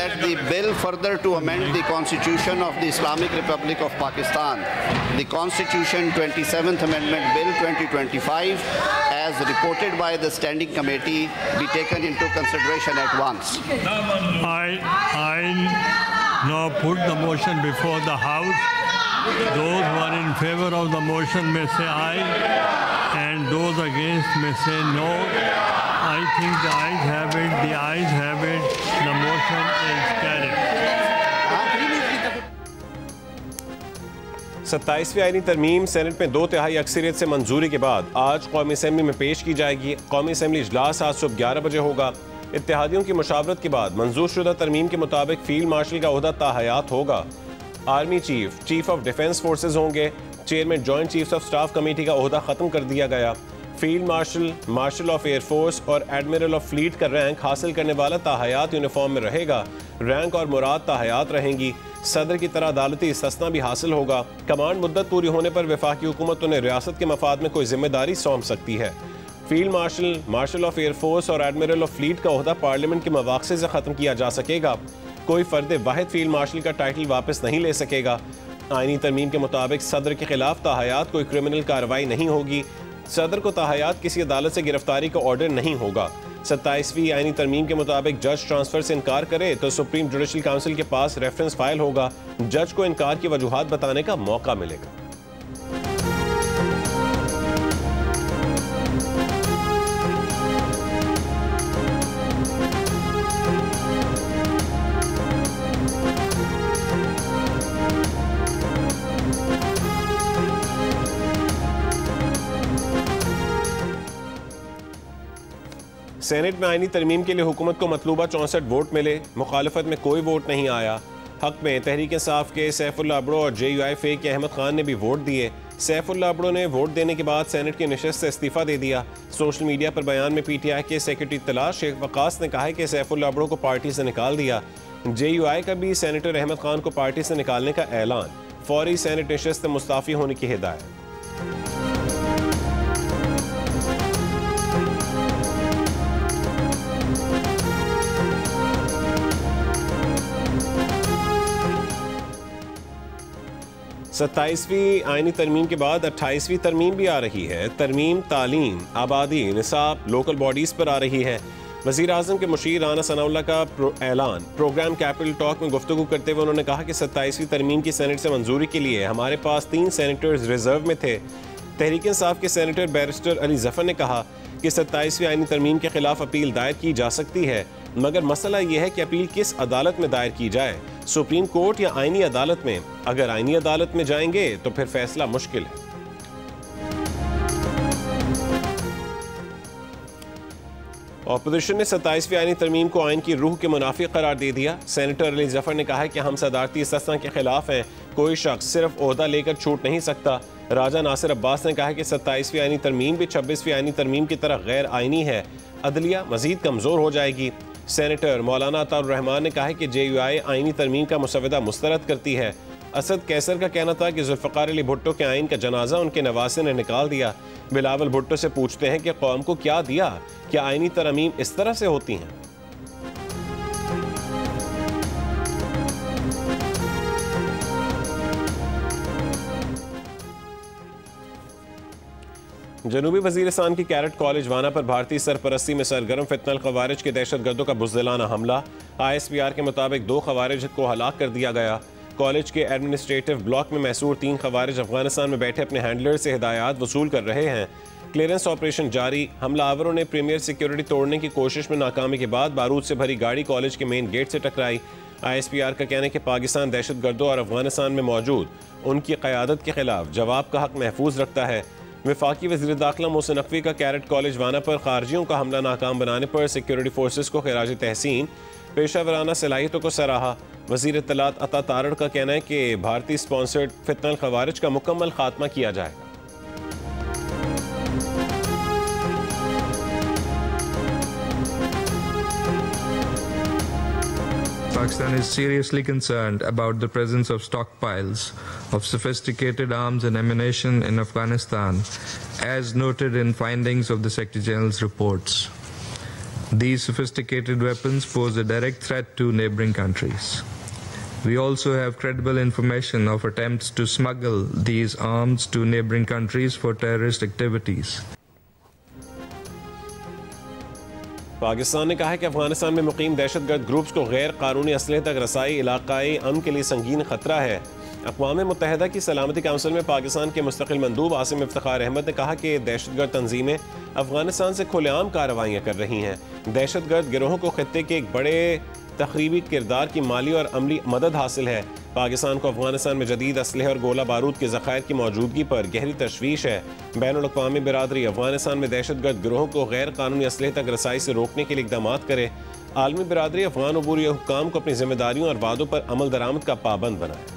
that the bill further to amend the Constitution of the Islamic Republic of Pakistan, the Constitution 27th Amendment Bill 2025, as reported by the Standing Committee, be taken into consideration at once. I now put the motion before the House. Those who are in favor of the motion may say aye, and those against may say no. I think the ayes have it. The ayes have it. The motion is carried. 27वीं आईनी तरमीम senate में 2/3 अक्सरियत से मंजूरी के बाद आज कौमी असम्बली में पेश की जाएगी। कौमी असम्बली इजलास आज सुबह 11 बजे होगा। इत्तेहादियों की मुशावरत के बाद मंजूर शुदा तरमीम के मुताबिक फील्ड मार्शल का ओहदा ताहयात होगा। Army chief, chief of defence forces होंगे। Chairman joint chiefs of staff committee का ओहदा खत्म कर दिया गया। Field marshal, marshal of air force और एडमिरल ऑफ फ्लीट का रैंक हासिल करने वाला ताहयात यूनिफॉर्म में रहेगा। रैंक और मुराद ताहयात रहेंगी। सदर की तरह अदालती इस्तिस्ना भी हासिल होगा। कमांड मुद्दत पूरी होने पर वफाकी हुकूमत उन्हें रियासत के मफाद में कोई जिम्मेदारी सौंप सकती है। Field marshal, marshal of air force और एडमिरल ऑफ फ्लीट का ओहदा पार्लियामेंट के मवाक़से से ख़त्म किया जा सकेगा। कोई फर्द वाहिद फील्ड मार्शल का टाइटल वापस नहीं ले सकेगा। आईनी तरमीम के मुताबिक सदर के खिलाफ ताहयात कोई क्रिमिनल कार्रवाई नहीं होगी। सदर को ताहयात किसी अदालत से गिरफ्तारी का ऑर्डर नहीं होगा। 27वीं आईनी तरमीम के मुताबिक जज ट्रांसफर से इनकार करे तो सुप्रीम जुडिशल काउंसिल के पास रेफरेंस फाइल होगा। जज को इनकार की वजूहात बताने का मौका मिलेगा। सेनेट में आईनी तरमीम के लिए हुकूमत को मतलूबा 64 वोट मिले। मुखालफत में कोई वोट नहीं आया। हक में तहरीक इंसाफ के सैफुल्लाह अबड़ो और JUI के अहमद खान ने भी वोट दिए। सैफुल्लाह अबड़ो ने वोट देने के बाद सेनेट की नशस्त से इस्तीफा दे दिया। सोशल मीडिया पर बयान में PTI के सेक्रेटरी तलाश शेख वकास ने कहा है कि सैफुल्लाह अबड़ो को पार्टी से निकाल दिया। JUI का भी सेनेटर अहमद खान को पार्टी से निकालने का ऐलान। फौरी सेनेट नशस्त से मुस्ताफ़ी होने की हिदायत। सत्ताईसवीं आईनी तरमीम के बाद 28वीं तरमीम भी आ रही है। तरमीम तालीम, आबादी, निसाब, लोकल बॉडीज़ पर आ रही है। वज़ीर आज़म के मुशीर राना सनाउल्लाह का ऐलान। प्रोग्राम कैपिटल टॉक में गुफ्तगू करते हुए उन्होंने कहा कि 27वीं तरमीम की सेनेट से मंजूरी के लिए हमारे पास 3 सेनेटर्स रिजर्व में थे। तहरीक इंसाफ के सेनेटर बैरिस्टर अली जफ़र ने कहा कि 27वीं आईनी तरमीम के खिलाफ अपील दायर की जा सकती है, मगर मसला यह है कि अपील किस अदालत में दायर की जाए, सुप्रीम कोर्ट या आईनी अदालत में। अगर आईनी अदालत में जाएंगे तो फिर फैसला मुश्किल है। ऑपोजिशन ने 27वीं आईनी तरमीम को आइन की रूह के मुनाफिक करार दे दिया। सेनेटर अली जफर ने कहा है कि हम सदारती इस्तिस्ना के खिलाफ हैं। कोई शख्स सिर्फ ओहदा लेकर छूट नहीं सकता। राजा नासिर अब्बास ने कहा कि 27वीं आईनी तरमीम भी 26वीं आईनी तरमीम की तरह गैर आइनी है। अदलिया मजीद कमज़ोर हो जाएगी। सेनेटर मौलाना अताउर रहमान ने कहा है कि JUI आईनी तरमीम का मुसवदा मुस्तरद करती है। असद कैसर का कहना था कि जुल्फ़िकार अली भुट्टो के आइन का जनाजा उनके नवासे ने निकाल दिया। बिलावल भुट्टो से पूछते हैं कि कौम को क्या दिया, क्या आईनी तरमीम इस तरह से होती हैं? जनूबी वज़ीरिस्तान की कैरेट कॉलेज वाना पर भारतीय सरपरस्ती में सरगर्म फितनल खवारिज के दहशत गर्दों का बुज़दिलाना हमला। ISPR के मुताबिक 2 खवारिज को हलाक कर दिया गया। कॉलेज के एडमिनिस्ट्रेटिव ब्लॉक में मैसूर 3 खवारिज अफगानिस्तान में बैठे अपने हैंडलर से हिदायत वसूल कर रहे हैं। क्लियरेंस ऑपरेशन जारी। हमलावरों ने प्रीमियर सिक्योरिटी तोड़ने की कोशिश में नाकामी के बाद बारूद से भरी गाड़ी कॉलेज के मेन गेट से टकराई। ISPR का कहना है कि पाकिस्तान दहशत गर्दों और अफगानिस्तान में मौजूद उनकी क़यादत के खिलाफ जवाब का हक महफूज रखता है। वफाकी वज़ीर दाखिला मोहसिन नकवी का कैरेट कॉलेज वाना पर खारजियों का हमला नाकाम बनाने पर सिक्योरिटी फोर्सेस को खिराज तहसीन, पेशा वराना सलाहियतों को सराहा। वज़ीर इत्तलात अता तारड़ का कहना है कि भारतीय स्पॉन्सर्ड फितनल खवारिज का मुकम्मल खात्मा किया जाएगा। Pakistan is seriously concerned about the presence of stockpiles of sophisticated arms and ammunition in Afghanistan, as noted in findings of the Secretary General's reports. These sophisticated weapons pose a direct threat to neighboring countries. We also have credible information of attempts to smuggle these arms to neighboring countries for terrorist activities. Pakistan ने कहा है कि अफगानिस्तान में मुकीम दहशतगर्द groups को गैर कानूनी असलहे तक रसाई इलाकाई अमन के लिए संगीन खतरा है। अक़वाम मुत्तहिदा की सलामती काउंसिल में पाकिस्तान के मुस्तकिल मंदूब आसिम इफ्तिखार अहमद ने कहा कि दहशतगर्द तंजीमें अफगानिस्तान से खुलेआम कार्रवाइयाँ कर रही हैं। दहशतगर्द गिरोहों को खित्ते के एक बड़े तखरीबी किरदार की माली और अमली मदद हासिल है। पाकिस्तान को अफगानिस्तान में जदीद असलहे और गोला बारूद के ज़खायर की मौजूदगी पर गहरी तशवीश है। बैनुल-अक़वामी बिरादरी अफगानिस्तान में दहशतगर्द गिरोहों को गैर कानूनी असलहे तक रसाई से रोकने के लिए इक़दाम करे। आलमी बिरादरी अफगान अबूरी हुक्काम को अपनी जिम्मेदारियों और वादों पर अमल दरामद का पाबंद बनाए।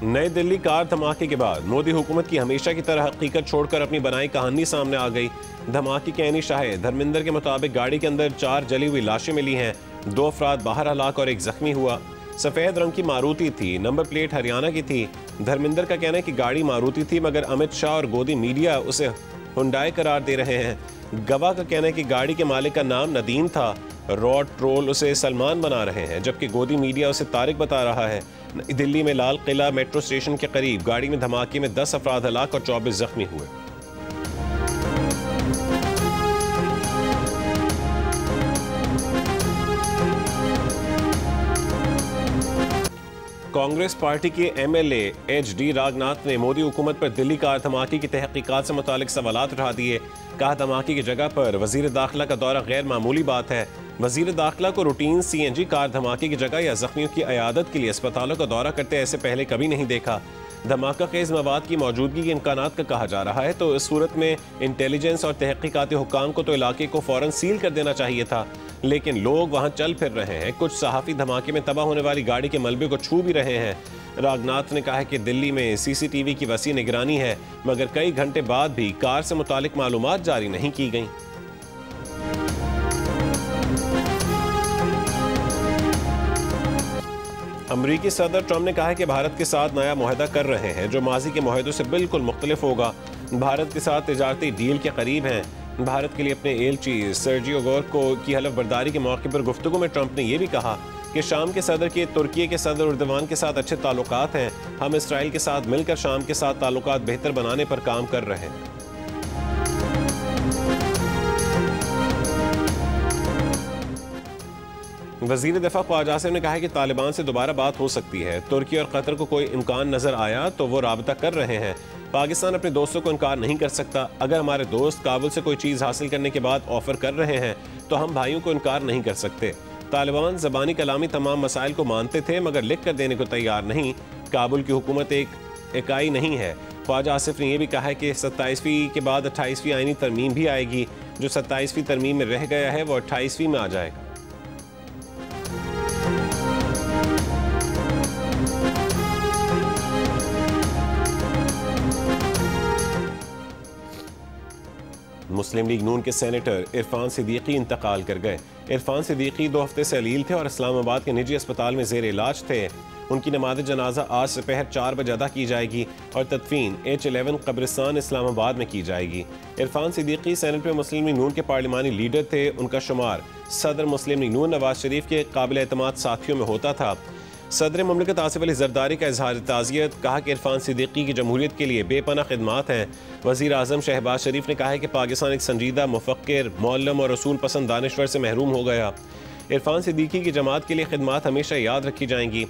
नई दिल्ली कार धमाके के बाद मोदी हुकूमत की हमेशा की तरह हकीकत छोड़कर अपनी बनाई कहानी सामने आ गई। धमाके के ऐनी शाहिद धर्मिंदर के मुताबिक गाड़ी के अंदर 4 जली हुई लाशें मिली हैं, 2 अफराद बाहर हलाक और 1 जख्मी हुआ। सफेद रंग की मारुति थी, नंबर प्लेट हरियाणा की थी। धर्मिंदर का कहना है कि गाड़ी मारुति थी मगर अमित शाह और गोदी मीडिया उसे हुंडई करार दे रहे हैं। गवाह का कहना है कि गाड़ी के मालिक का नाम नदीम था, रॉड ट्रोल उसे सलमान बना रहे हैं जबकि गोदी मीडिया उसे तारिक बता रहा है। नई दिल्ली में लाल किला मेट्रो स्टेशन के करीब गाड़ी में धमाके में 10 अफराद हलाक और 24 जख्मी हुए। कांग्रेस पार्टी के एमएलए एचडी रागनाथ ने मोदी हुकूमत पर दिल्ली कार धमाके की तहकीकात से मुतालिक सवालात उठा दिए। कहा धमाके की जगह पर वजीर दाखिला का दौरा गैर मामूली बात है। वजीर दाखिला को रूटीन सीएनजी कार धमाके की जगह या जख्मियों की अयादत के लिए अस्पतालों का दौरा करते ऐसे पहले कभी नहीं देखा। धमाका खेज मवाद की मौजूदगी के इम्कानात का कहा जा रहा है तो इस सूरत में इंटेलिजेंस और तहकीकाती हुक्काम को तो इलाके को फौरन सील कर देना चाहिए था, लेकिन लोग वहां चल फिर रहे हैं। कुछ सहाफ़ी धमाके में तबाह होने वाली गाड़ी के मलबे को छू भी रहे हैं। रागनाथ ने कहा है कि दिल्ली में सीसीटीवी की वसी निगरानी है मगर कई घंटे बाद भी कार से मुतालिक मालूमात जारी नहीं की गई। अमरीकी सदर ट्रंप ने कहा है कि भारत के साथ नया मुआहदा कर रहे हैं जो माजी के मुआहदों से बिल्कुल मुख्तलिफ होगा। भारत के साथ तिजारती डील के करीब हैं। भारत के लिए अपने एलची सर्जियो गोरको की हलफ बर्दारी के मौके पर गुफ्तगू में ट्रंप ने यह भी कहा कि शाम के सदर के तुर्की के सदर उर्दवान के साथ अच्छे ताल्लुकात हैं। हम इसराइल के साथ मिलकर शाम के साथ ताल्लुकात बेहतर बनाने पर काम कर रहे हैं। वजीर दिफा ख्वाजा आसिफ ने कहा है कि तालिबान से दोबारा बात हो सकती है। तुर्की और कतर को कोई इम्कान नजर आया तो वो राबता कर रहे हैं। पाकिस्तान अपने दोस्तों को इनकार नहीं कर सकता। अगर हमारे दोस्त काबुल से कोई चीज़ हासिल करने के बाद ऑफर कर रहे हैं तो हम भाइयों को इनकार नहीं कर सकते। तालिबान ज़बानी कलामी तमाम मसाइल को मानते थे मगर लिख कर देने को तैयार नहीं। काबुल की हुकूमत एक इकाई नहीं है। ख्वाजा आसिफ ने यह भी कहा है कि 27वीं के बाद 28वीं आईनी तरमीम भी आएगी। जो 27वीं तरमीम में रह गया है वो 28वीं में आ जाएगा। मुस्लिम लीग नून के सेनेटर इरफान सिद्दीकी इंतकाल कर गए। इरफान सिद्दीकी 2 हफ्ते से अलील थे और इस्लामाबाद के निजी अस्पताल में जेर इलाज थे। उनकी नमाज जनाजा आज दोपहर 4 बजे अदा की जाएगी और तदफीन H11 कब्रिस्तान इस्लामाबाद में की जाएगी। इरफान सिद्दीकी सेनेट में मुस्लिम लीग नून के पार्लिमानी लीडर थे। उनका शुमार सदर मुस्लिम लीग नून नवाज शरीफ के काबिल एतमाद साथियों में होता था। सदर मुमलिकत आसिफ अली जरदारी का इजहार ताज़ियत। कहा कि इरफान सिद्दीकी की जमहूरियत के लिए बेपनाह खिदमात हैं। वज़ीर आज़म शहबाज शरीफ ने कहा है कि पाकिस्तान एक संजीदा मुफ़क्किर मौल्लम और रसूल पसंद दानिश्वर से महरूम हो गया। इरफान सिद्दीकी की जमात के लिए खिदमात हमेशा याद रखी जाएंगी।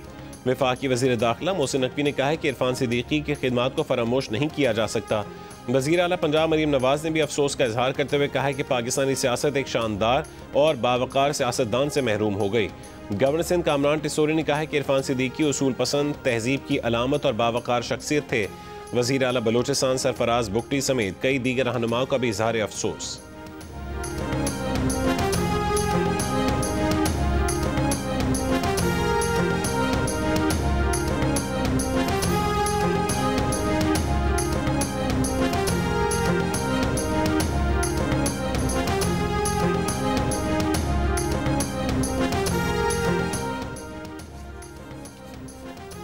वफाकी वज़ीर दाखिला मोहसिन नकवी ने कहा है कि इरफान सिद्दीकी की खिदमात को फरामोश नहीं किया जा सकता। वज़ीर आला पंजाब मरीम नवाज ने भी अफसोस का इजहार करते हुए कहा है कि पाकिस्तानी सियासत एक शानदार और बावकार सियासतदान से महरूम हो गई। गवर्नर सिंध कामरान टिसोरी ने कहा है कि इरफान सिद्दीकी उसूल पसंद तहजीब की अलामत और बावकार शख्सियत थे। वज़ीर आला बलोचिस्तान सरफराज बुगटी समेत कई दीगर रहनुमाओं का भी इजहार अफसोस।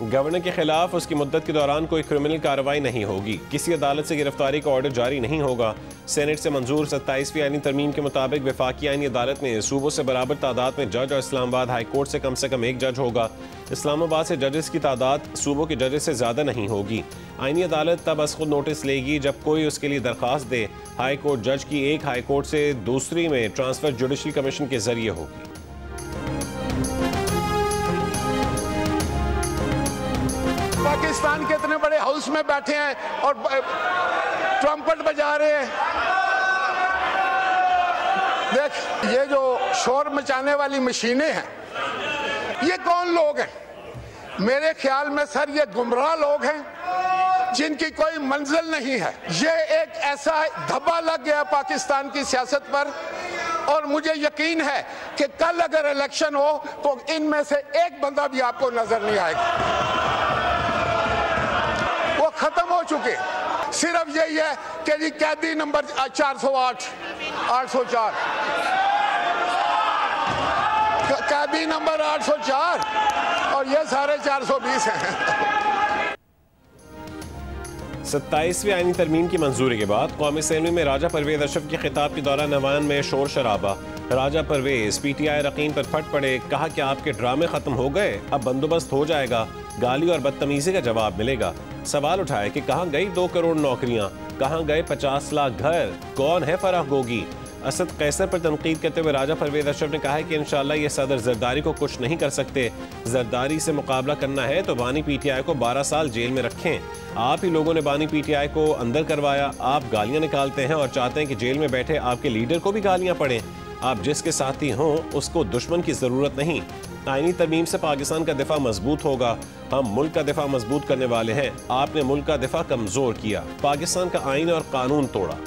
गवर्नर के खिलाफ उसकी मुद्दत के दौरान कोई क्रिमिनल कार्रवाई नहीं होगी। किसी अदालत से गिरफ्तारी का ऑर्डर जारी नहीं होगा। सेनेट से मंजूर 27वीं आईनी तरमीम के मुताबिक वफाकी आईनी अदालत में सूबों से बराबर तादाद में जज और इस्लामाबाद हाई कोर्ट से कम एक जज होगा। इस्लामाबाद से जजेस की तादाद सूबों के जजेस से ज़्यादा नहीं होगी। आईनी अदालत तब अस खुद नोटिस लेगी जब कोई उसके लिए दरख्वास्त दे। हाई कोर्ट जज की एक हाई कोर्ट से दूसरी में ट्रांसफर जुडिशल कमीशन के जरिए होगी। पाकिस्तान के इतने बड़े हाउस में बैठे हैं और ट्रम्पट बजा रहे हैं। देख, ये जो शोर मचाने वाली मशीनें हैं, ये कौन लोग हैं? मेरे ख्याल में सर ये गुमराह लोग हैं जिनकी कोई मंजिल नहीं है। ये एक ऐसा धब्बा लग गया पाकिस्तान की सियासत पर, और मुझे यकीन है कि कल अगर इलेक्शन हो तो इनमें से एक बंदा भी आपको नजर नहीं आएगा। वो खत्म हो चुके। सिर्फ यही है कि जी कैदी नंबर 408, 804, कैदी नंबर 804 और ये सारे 420 हैं। 27वीं आईनी तरमीम की मंजूरी के बाद कौमी असेंबली में राजा परवेज अशरफ के खिताब के दौरान नवान में शोर शराबा। राजा परवेज PTI रकीन पर फट पड़े, कहा कि आपके ड्रामे खत्म हो गए, अब बंदोबस्त हो जाएगा, गाली और बदतमीजी का जवाब मिलेगा। सवाल उठाए कि कहाँ गई 2 करोड़ नौकरियां, कहाँ गए 50 लाख घर, कौन है फराह गोगी। असद कैसर पर तनकीद करते हुए राजा परवेज अशरफ ने कहा है कि इंशाल्लाह ये सदर जरदारी को कुछ नहीं कर सकते। जरदारी से मुकाबला करना है तो बानी PTI को 12 साल जेल में रखें। आप ही लोगों ने बानी PTI को अंदर करवाया। आप गालियां निकालते हैं और चाहते हैं कि जेल में बैठे आपके लीडर को भी गालियां पड़ें। आप जिसके साथी हों उसको दुश्मन की जरूरत नहीं। आईनी तरमीम से पाकिस्तान का दिफा मजबूत होगा। हम मुल्क का दिफा मजबूत करने वाले हैं। आपने मुल्क का दिफा कमजोर किया, पाकिस्तान का आईन और कानून तोड़ा।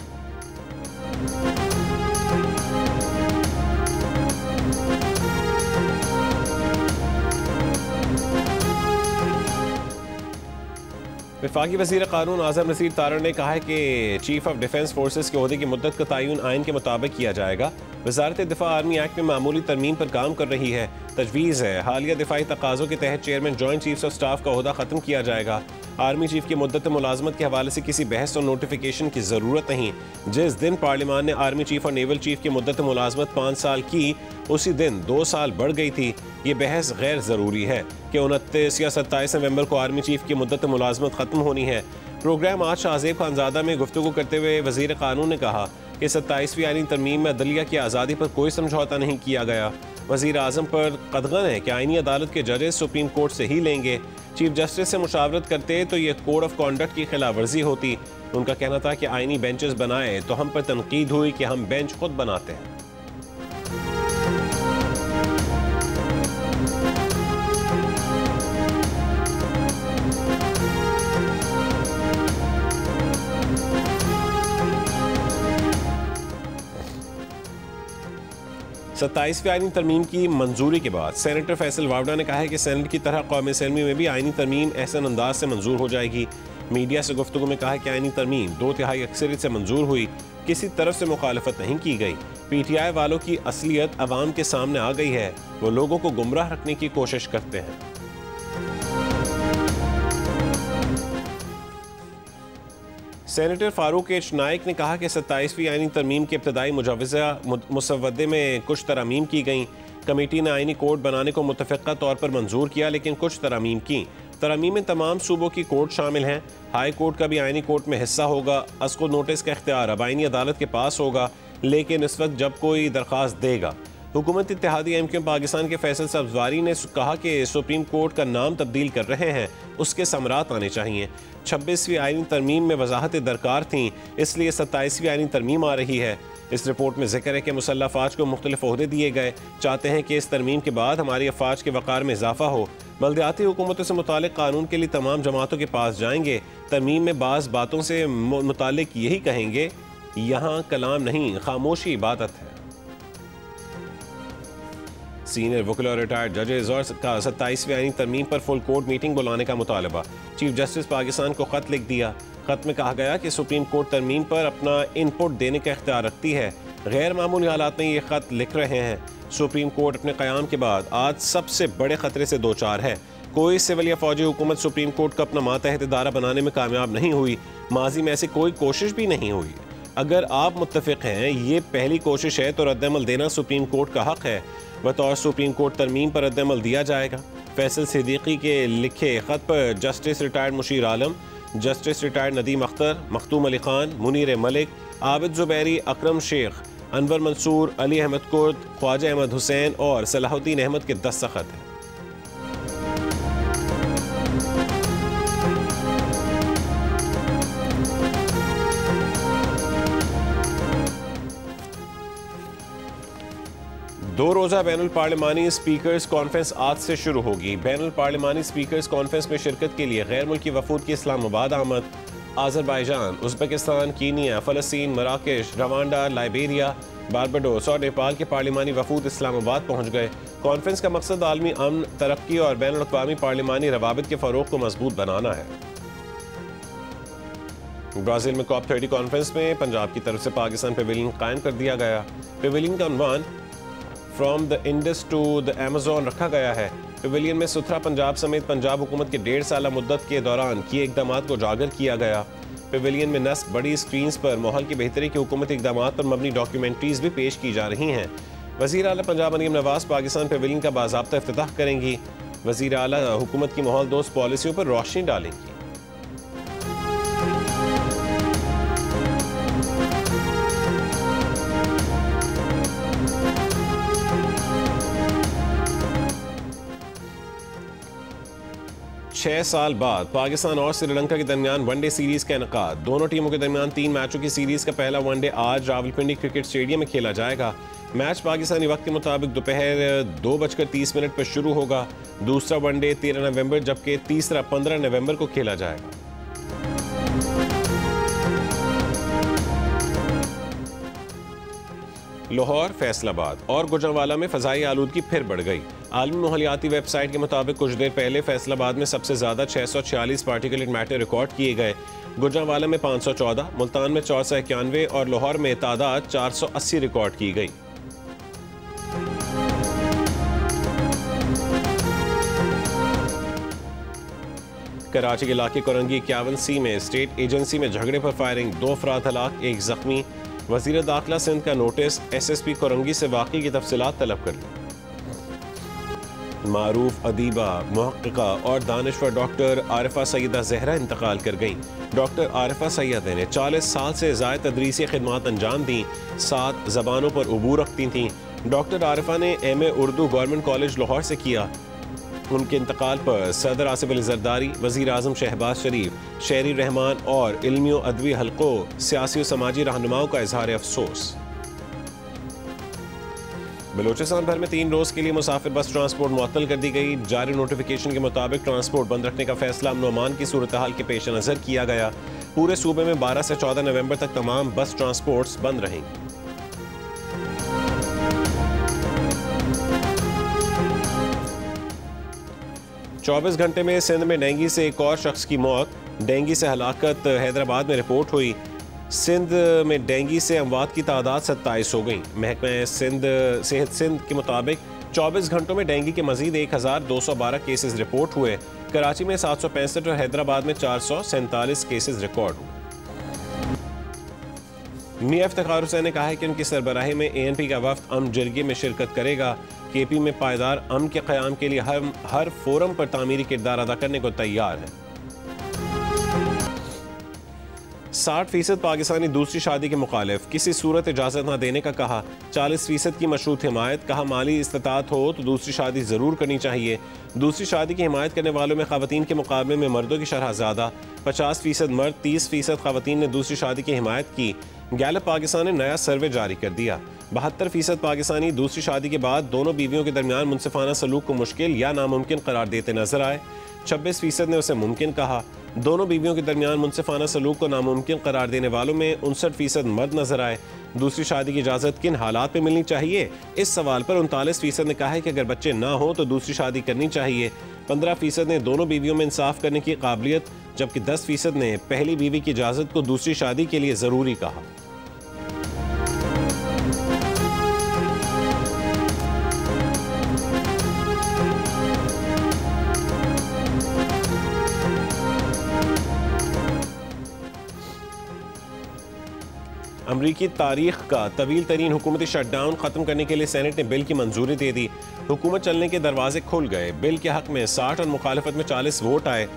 वफाकी वज़ीर कानून आज़म नसीर तारड़ ने कहा है कि चीफ ऑफ डिफेंस फोर्सेस के ओहदे की मुद्दत का तयन आइन के मुताबिक किया जाएगा। वज़ारत दिफा आर्मी एक्ट में मामूली तरमीम पर काम कर रही है। तजवीज़ है हालिया दिफाई तकाज़ों के तहत chairman joint chiefs of staff का ओहदा ख़त्म किया जाएगा। आर्मी चीफ की मुद्दत मुलाजमत के हवाले से किसी बहस और नोटिफिकेशन की ज़रूरत नहीं। जिस दिन पार्लियामान ने आर्मी चीफ और नेवल चीफ की मुद्दत मुलाजमत 5 साल की, उसी दिन 2 साल बढ़ गई थी। ये बहस गैर ज़रूरी है कि 29 या 27 नवंबर को आर्मी चीफ की मुद्दत मुलाजमत ख़त्म होनी है। प्रोग्राम आज शाहजेब खानजादा में गुफ्तगू करते हुए वज़ीर कानून ने कहा कि 27वीं आईनी तरमीम में अदलिया की आज़ादी पर कोई समझौता नहीं किया गया। वज़ीर आज़म पर कदगन है कि आईनी अदालत के जजेस सुप्रीम कोर्ट से ही लेंगे। चीफ जस्टिस से मुशावरत करते तो ये कोड ऑफ कॉन्डक्ट की खिलाफ वर्जी होती। उनका कहना था कि आईनी बेंचेस बनाए तो हम पर तनकीद हुई कि हम बेंच खुद बनाते हैं। सत्ताईसवीं आईनी तरमीम की मंजूरी के बाद सेनेटर फैसल वावडा ने कहा है कि सेनेट की तरह कौमी असेंबली में भी आईनी तरमीम एहसन अंदाज से मंजूर हो जाएगी। मीडिया से गुफ्तगू में कहा कि आईनी तरमीम 2/3 अक्सरियत से मंजूर हुई, किसी तरफ से मुखालफत नहीं की गई। PTI वालों की असलियत अवाम के सामने आ गई है, वो लोगों को गुमराह रखने की कोशिश करते हैं। सेनेटर फारूक एच नाइक ने कहा कि 27वीं आईनी तरमीम के इब्तदाई मुजवज़ा मुसवदे में कुछ तरामीम की गई। कमेटी ने आईनी कोड बनाने को मुतफ़िक़ा तौर पर मंजूर किया, लेकिन कुछ तरामीम की। तरामीम में तमाम सूबों की कोर्ट शामिल हैं। हाई कोर्ट का भी आईनी कोर्ट में हिस्सा होगा। अस्को नोटिस का इख्तियार अब आईनी अदालत के पास होगा, लेकिन इस वक्त जब कोई दरख्वास्त देगा। हुकूमत इत्तेहादी MQ पाकिस्तान के फैसल सब्ज़वारी ने कहा कि सुप्रीम कोर्ट का नाम तब्दील कर रहे हैं, उसके समरात आने चाहिए। 26वीं आईनी तरमीम में वजाहत दरकार थी, इसलिए 27वीं आईनी तरमीम आ रही है। इस रिपोर्ट में जिक्र है कि मुसल्लह अफवाज को मुख्तलिफ ओहदे दिए गए। चाहते हैं कि इस तरमीम के बाद हमारी अफवाज के वक़ार में इजाफा हो। बल्दियाती हुकूमतों से मुतालिक कानून के लिए तमाम जमातों के पास जाएंगे। तरमीम में बाज़ बातों से मुतालिक यही कहेंगे, यहाँ कलाम नहीं खामोशी इबादत है। सीनियर वकील और रिटायर्ड जजेस और 27वीं आईनी तरमीम पर फुल कोर्ट मीटिंग बुलाने का मुतालबा। चीफ जस्टिस पाकिस्तान को खत लिख दिया। खत में कहा गया कि सुप्रीम कोर्ट तरमीम पर अपना इनपुट देने का इख्तियार रखती है। गैर मामूली हालात में ये खत लिख रहे हैं। सुप्रीम कोर्ट अपने क़याम के बाद आज सबसे बड़े खतरे से दो चार है। कोई सिविल या फौजी हुकूमत सुप्रीम कोर्ट को अपना मातहत इदारा बनाने में कामयाब नहीं हुई। माजी में ऐसी कोई कोशिश भी नहीं हुई। अगर आप मुत्तफिक हैं ये पहली कोशिश है तो रद्दअमल देना सुप्रीम कोर्ट का हक है। बतौर सुप्रीम कोर्ट तरमीम पर रद्दअमल दिया जाएगा। फैसल सिद्दीकी के लिखे खत पर जस्टिस रिटायर्ड मुशीर आलम, जस्टिस रिटायर्ड नदीम अख्तर, मखदूम अली खान, मुनीर मलिक, आबिद जुबैरी, अकरम शेख, अनवर मंसूर, अली अहमद कुर्द, ख्वाजा अहमद हुसैन और सलाहुद्दीन अहमद के दस्तखत हैं। दो रोज़ा बैनुल पार्लिमानी स्पीकर्स कॉन्फ्रेंस आज से शुरू होगी। बैनुल पार्लिमानी स्पीकर्स कॉन्फ्रेंस में शिरकत के लिए गैर मुल्की वफूद की इस्लामाबाद आमद। आज़रबाईजान, उज़्बेकिस्तान, कीनिया, फ़लस्तीन, मराकेश, रवांडा, लाइबेरिया, बारबाडोस और नेपाल के पार्लिमानी वफूद इस्लामाबाद पहुँच गए। कॉन्फ्रेंस का मकसद आलमी अमन, तरक्की और बैनुल अक़वामी पार्लिमानी रवाबित के फ़रोग़ को मजबूत बनाना है। ब्राज़ील में COP30 कॉन्फ्रेंस में पंजाब की तरफ से पाकिस्तान पेविलियन कायम कर दिया गया। पेविलियन का उन्वान from the Indus to the Amazon रखा गया है। पेविलियन में सुथरा पंजाब समेत पंजाब हुकूमत के 1.5 साल मुद्दत के दौरान किए इकदाम को उजागर किया गया। पेविलियन में नस्ब बड़ी स्क्रीन पर माहौल की बेहतरी के हुकूमती इकदाम पर मबनी डॉक्यूमेंट्रीज भी पेश की जा रही हैं। वज़ीर आला पंजाब मरियम नवाज पाकिस्तान पेविलियन का बाज़ाब्ता इफ्तिताह करेंगी। वज़ीर आला हुकूमत की माहौल दोस्त पॉलिसियों पर रोशनी डालेंगी। छह साल बाद पाकिस्तान और श्रीलंका के दरमियान वनडे सीरीज का इनेकाद। दोनों टीमों के दरमियान 3 मैचों की सीरीज का पहला वनडे आज रावलपिंडी क्रिकेट स्टेडियम में खेला जाएगा। मैच पाकिस्तानी वक्त के मुताबिक दोपहर 2:30 पर शुरू होगा। दूसरा वनडे 13 नवंबर जबकि तीसरा 15 नवंबर को खेला जाएगा। लाहौर, फैसलाबाद और गुजरांवाला में फ़ज़ाई आलूदगी फिर बढ़ गई। आलमी माहौलियाती वेबसाइट के मुताबिक कुछ देर पहले फैसलाबाद में सबसे ज़्यादा 646 पार्टिकुलेट मैटर रिकॉर्ड किए गए। गुजरांवाला में 514, मुल्तान में 491 और लाहौर में तादाद 480 रिकॉर्ड की गई। कराची के इलाके कोरंगी 51C में स्टेट एजेंसी में झगड़े पर फायरिंग, 2 अफराद हलाक, 1 जख्मी। वज़ीर दाखिला सिंध का नोटिस, SSP कोरंगी से वाक़ई की तफसीलात तलब कर ली। मारूफ अदीबा, मुहक्किका और दानिश्वर डॉक्टर आरिफा सैयदा ज़हरा इंतकाल कर गईं। डॉक्टर आरिफा सैयदा ने 40 साल से ज़ायद तदरीसी खिदमात अंजाम दी। 7 ज़बानों पर उबूर रखती थीं। डॉक्टर आरिफा ने MA Urdu government college Lahore से किया। उनके इंतकाल पर सदर आसिफ अली जरदारी, वज़ीर आज़म शहबाज शरीफ, शेरी रहमान और इल्मी व अदबी हल्कों, सियासी और समाजी रहनुमाओं का इजहार अफसोस। बलूचिस्तान भर में 3 रोज़ के लिए मुसाफिर बस ट्रांसपोर्ट मुअत्तल कर दी गई। जारी नोटिफिकेशन के मुताबिक ट्रांसपोर्ट बंद रखने का फैसला अमन अमान की सूरत हाल के पेश नज़र किया गया। पूरे सूबे में 12 से 14 नवंबर तक तमाम बस ट्रांसपोर्ट्स बंद रहेंगी। चौबीस घंटे में सिंध में डेंगू से एक और शख्स की मौत। डेंगू से हलाकत हैदराबाद में रिपोर्ट हुई। सिंध में डेंगू से अमवात की तादाद 27 हो गई। महकमा सेहत सिंध के मुताबिक 24 घंटों में डेंगू के मजीद 1212 केसेस रिपोर्ट हुए। कराची में 765 और हैदराबाद में 447 केसेस रिकॉर्ड हुए। मियां इफ्तिखार हुसैन ने कहा है कि उनकी सरबराही में ANP का वफ्द अमन जरगे में शिरकत करेगा। KP में पायदार अमन के क़याम के लिए हर फोरम पर तामीरी किरदार अदा करने को तैयार है। 60% पाकिस्तानी दूसरी शादी के मुखालिफ, किसी सूरत इजाज़त न देने का कहा। 40% की मशरूत हिमायत, कहा माली इस्तात हो तो दूसरी शादी ज़रूर करनी चाहिए। दूसरी शादी की हिमायत करने वालों में ख़वातीन के मुकाबले में मर्दों की शरह ज़्यादा। 50% मर्द, 30% ख़वातीन ने दूसरी शादी की हिमायत की। गैलप पाकिस्तान ने नया सर्वे जारी कर दिया। 72% पाकिस्तानी दूसरी शादी के बाद दोनों बीवियों के दरमियान मुनसिफाना सलूक को मुश्किल या नामुमकिन करार देते नजर आए। 26% ने उसे मुमकिन कहा। दोनों बीवियों के दरमियान मुनसिफाना सलूक को नामुमकिन करार देने वालों में 59% मर्द नजर आए। दूसरी शादी की इजाज़त किन हालात में मिलनी चाहिए, इस सवाल पर 39% ने कहा है कि अगर बच्चे ना हो तो दूसरी शादी करनी चाहिए। 15% ने दोनों बीवियों में इंसाफ करने की काबिलियत, जबकि 10% ने पहली बीवी की इजाज़त को दूसरी शादी के लिए ज़रूरी कहा। अमरीकी तारीख का तवील तरीन हुकूमती शटडाउन ख़त्म करने के लिए सेनेट ने बिल की मंजूरी दे दी। हुकूमत चलने के दरवाजे खुल गए। बिल के हक में 60 और मुखालफत में 40 वोट आए।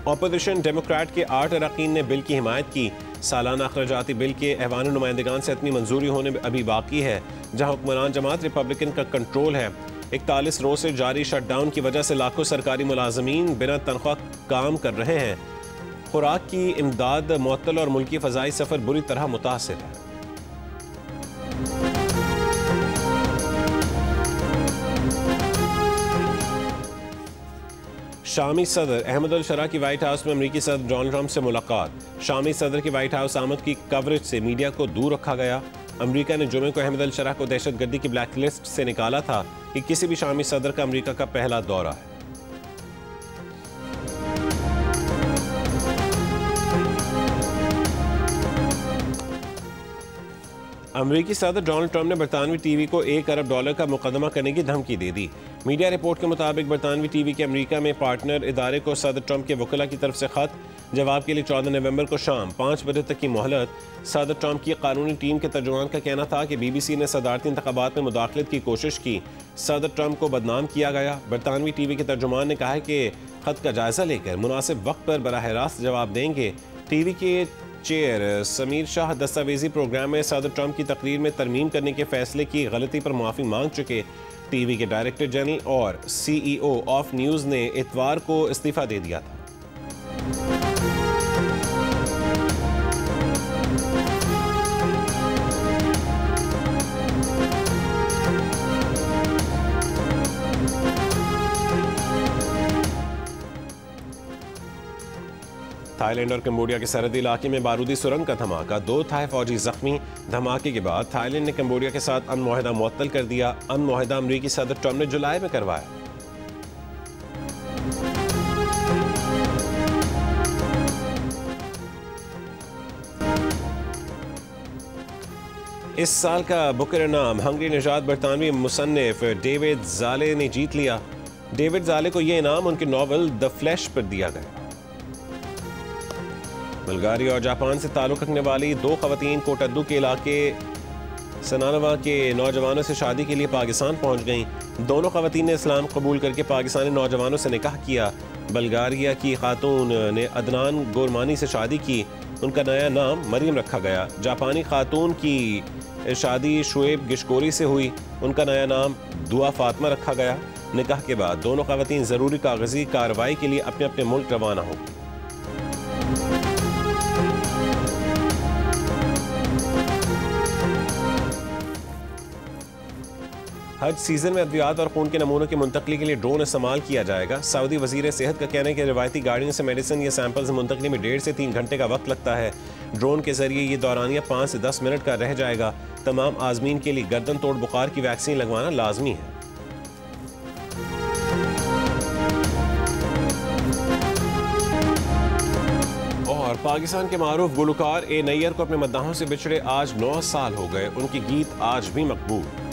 अपोजिशन डेमोक्रेट के 8 अरकान ने बिल की हिमायत की। सालाना अखराजाती बिल के ऐवान नुमाइंदगान से इतनी मंजूरी होने में अभी बाकी है, जहाँ हुक्मरान जमात रिपब्लिकन का कंट्रोल है। 41 रोज से जारी शटडाउन की वजह से लाखों सरकारी मुलाजमीन बिना तनख्वाह काम कर रहे हैं। खुराक की इमदाद मुअत्तल और मुल्की फ़ज़ाई सफ़र बुरी तरह मुतासिर है। शामी सदर अहमद अल शरा की वाइट हाउस में अमरीकी सदर डोनाल्ड ट्रंप से मुलाकात। शामी सदर की वाइट हाउस आमद की कवरेज से मीडिया को दूर रखा गया। अमरीका ने जुमे को अहमद अल शरा को दहशतगर्दी की ब्लैक लिस्ट से निकाला था कि किसी भी शामी सदर का अमरीका का पहला दौरा है। अमरीकी सदर डोनाल्ड ट्रंप ने बरतानवी टीवी को $1 अरब का मुकदमा करने की धमकी दे दी। मीडिया रिपोर्ट के मुताबिक बरतानवी टीवी के अमरीका में पार्टनर इदारे को सदर ट्रंप के वकील की तरफ से खत जवाब के लिए 14 नवंबर को शाम 5 बजे तक की मोहलत। सदर ट्रंप की कानूनी टीम के तर्जुमान का कहना था कि BBC ने सदारती इंतखाबात में मुदाखलत की कोशिश की। सदर ट्रंप को बदनाम किया गया। बरतानवी टीवी के तर्जुमान ने कहा है कि खत का जायजा लेकर मुनासिब वक्त पर बराह रास्त जवाब देंगे। टीवी के चेयर समीर शाह दस्तावेजी प्रोग्राम में सदर ट्रंप की तकरीर में तरमीम करने के फैसले की गलती पर माफ़ी मांग चुके। टीवी के डायरेक्टर जनरल और CEO ऑफ न्यूज़ ने इतवार को इस्तीफा दे दिया था। थाईलैंड और कंबोडिया के सरहदी इलाके में बारूदी सुरंग का धमाका, 2 थाई फौजी जख्मी। धमाके के बाद थाईलैंड ने कंबोडिया के साथ अमन मुआहदा मुअत्तल कर दिया। अमन मुआहदा अमरीकी सदर ट्रंप ने जुलाई में करवाया। इस साल का बुकर इनाम हंगरी निजात बरतानवी मुसन्निफ डेविड ज़ाले ने जीत लिया। डेविड ज़ाले को यह इनाम उनके नॉवल द फ्लैश पर दिया गया। बुल्गारिया और जापान से ताल्लुक़ रखने वाली 2 ख़वातीन कोटद्दू के इलाके सनानवा के नौजवानों से शादी के लिए पाकिस्तान पहुंच गईं। दोनों ख़वातीन ने इस्लाम कबूल करके पाकिस्तानी नौजवानों से निकाह किया। बुल्गारिया की खातून ने अदनान गोरमानी से शादी की। उनका नया नाम मरियम रखा गया। जापानी खातून की शादी शुएब गिशकोरी से हुई। उनका नया नाम दुआ फातिमा रखा गया। निकाह के बाद दोनों ख़वातीन ज़रूरी कागजी कार्रवाई के लिए अपने अपने मुल्क रवाना होंगी। हज सीजन में अद्वियात और खून के नमूनों की मुंतकली के लिए ड्रोन इस्तेमाल किया जाएगा। सऊदी वजीर सेहत का कहना है कि रिवायती गाड़ियों से मेडिसिन या सैंपल्स मुंतकली में 1.5 से 3 घंटे का वक्त लगता है। ड्रोन के जरिए ये दौरानिया 5 से 10 मिनट का रह जाएगा। तमाम आजमीन के लिए गर्दन तोड़ बुखार की वैक्सीन लगवाना लाजमी है। और पाकिस्तान के मारूफ गुलकार ए नैयर को अपने मद्दाहों से बिछड़े आज 9 साल हो गए। उनके गीत आज भी मकबूल।